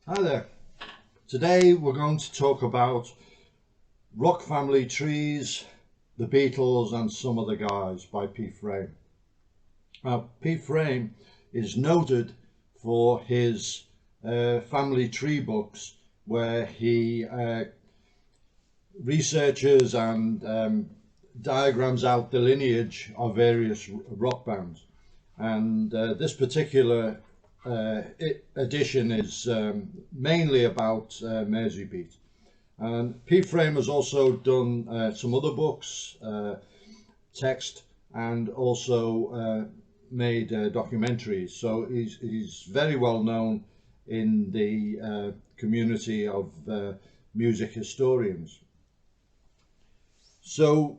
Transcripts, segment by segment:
Hi there. Today we're going to talk about rock family trees, the Beatles and some other guys by P. Frame. Now, P. Frame is noted for his family tree books where he researches and diagrams out the lineage of various rock bands. And this particular edition is mainly about Merseybeat. And P. Frame has also done some other books, text, and also made documentaries. So he's very well known in the community of music historians. So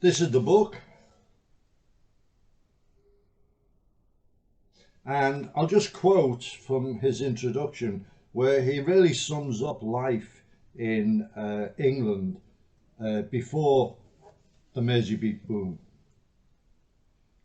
this is the book. And I'll just quote from his introduction where he really sums up life in England before the Merseybeat boom.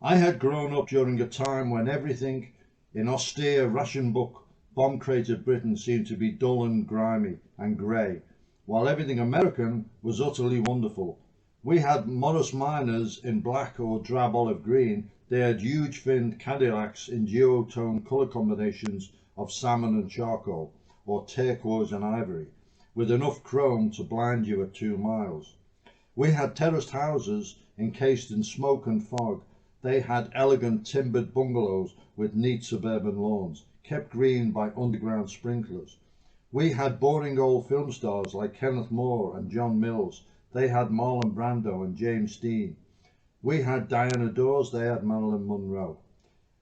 I had grown up during a time when everything in austere ration book bomb-cratered Britain seemed to be dull and grimy and grey, while everything American was utterly wonderful. We had Morris Minors in black or drab olive green. They had huge finned Cadillacs in duotone colour combinations of salmon and charcoal, or turquoise and ivory, with enough chrome to blind you at 2 miles. We had terraced houses encased in smoke and fog. They had elegant timbered bungalows with neat suburban lawns, kept green by underground sprinklers. We had boring old film stars like Kenneth More and John Mills. They had Marlon Brando and James Dean. We had Diana Dawes, they had Marilyn Monroe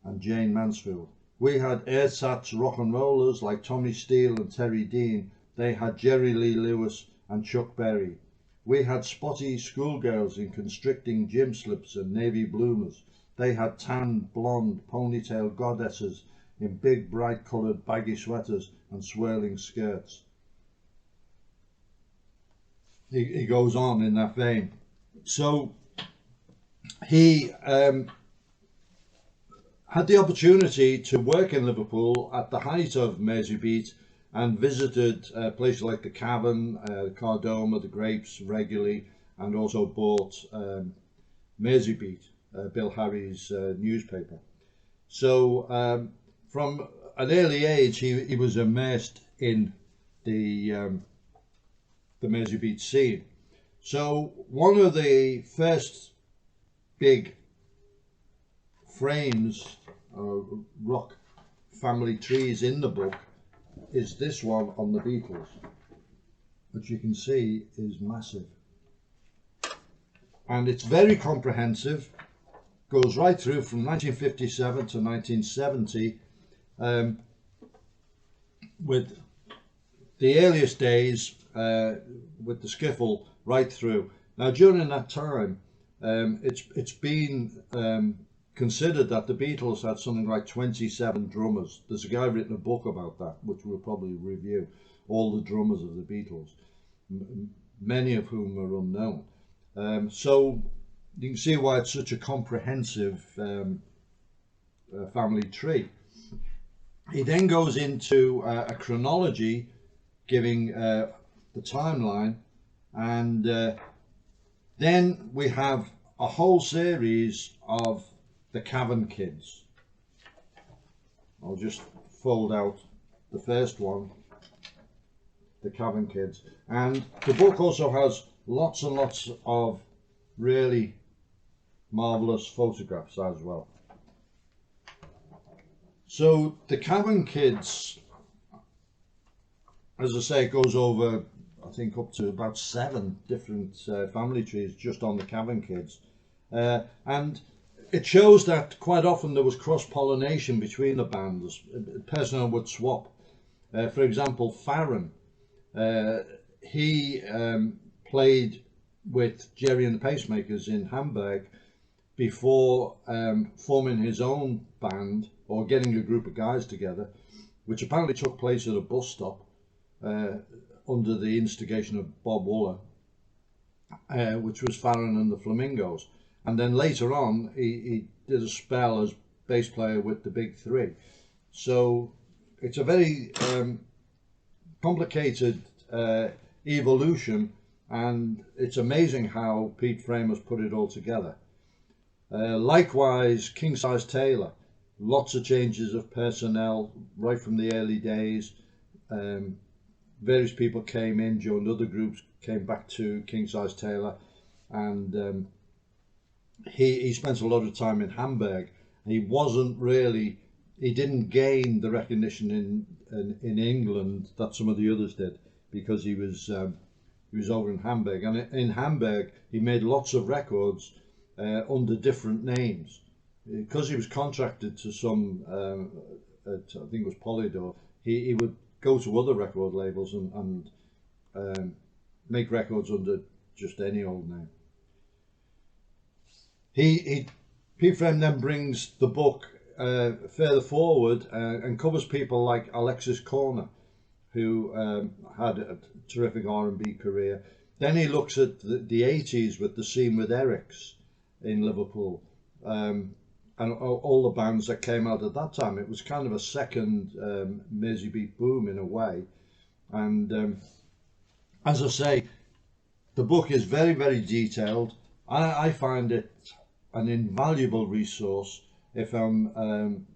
and Jane Mansfield. We had ersatz rock and rollers like Tommy Steele and Terry Dean. They had Jerry Lee Lewis and Chuck Berry. We had spotty schoolgirls in constricting gym slips and navy bloomers. They had tanned, blonde, ponytail goddesses in big, bright-coloured baggy sweaters and swirling skirts. He goes on in that vein. So he had the opportunity to work in Liverpool at the height of Merseybeat and visited places like the Cavern, the Cardoma, the Grapes regularly, and also bought Merseybeat, Bill Harry's newspaper. So from an early age he was immersed in the Merseybeat scene. So one of the first big frames, rock family trees in the book, is this one on the Beatles, which you can see is massive. And it's very comprehensive, goes right through from 1957 to 1970, with the earliest days with the skiffle right through. Now during that time, it's been considered that the Beatles had something like 27 drummers. There's a guy written a book about that, which we'll probably review, all the drummers of the Beatles, many of whom are unknown. So you can see why it's such a comprehensive family tree. He then goes into a chronology giving the timeline, and then we have a whole series of the Cavern Kids. I'll just fold out the first one, the Cavern Kids, and the book also has lots and lots of really marvelous photographs as well. So the Cavern Kids, as I say, it goes over, I think, up to about 7 different family trees just on the Cavern Kids, and it shows that quite often there was cross-pollination between the bands. Personnel would swap. For example, Farron, he played with Jerry and the Pacemakers in Hamburg before forming his own band or getting a group of guys together, which apparently took place at a bus stop under the instigation of Bob Wooler, which was Farron and the Flamingos. And then later on, he did a spell as bass player with the Big Three. So it's a very complicated evolution, and it's amazing how Pete Frame has put it all together. Likewise, King Size Taylor, lots of changes of personnel right from the early days. Various people came in, joined other groups, came back to King Size Taylor, and he spent a lot of time in Hamburg. He wasn't really, he didn't gain the recognition in England that some of the others did, because he was over in Hamburg, and in Hamburg he made lots of records under different names, because he was contracted to some I think it was Polydor. He would go to other record labels and make records under just any old name. Pete Frame then brings the book further forward and covers people like Alexis Corner, who had a terrific R&B career. Then he looks at the 80s with the scene with Eric's in Liverpool, and all the bands that came out at that time. It was kind of a second Mersey beat boom in a way. And as I say, the book is very, very detailed. I find it an invaluable resource if I'm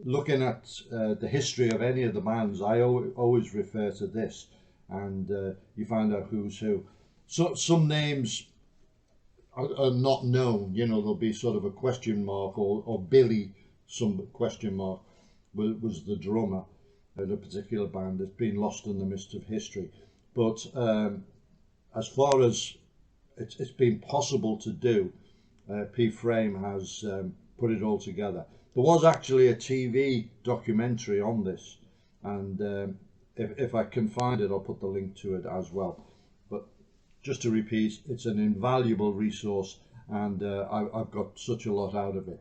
looking at the history of any of the bands. I always refer to this, and you find out who's who. So some names are not known, you know, there'll be sort of a question mark, or Billy, some question mark, was the drummer at a particular band. It's been lost in the mist of history. But as far as it's been possible to do, P. Frame has put it all together. There was actually a TV documentary on this, and if I can find it, I'll put the link to it as well. But just to repeat, it's an invaluable resource, and I've got such a lot out of it.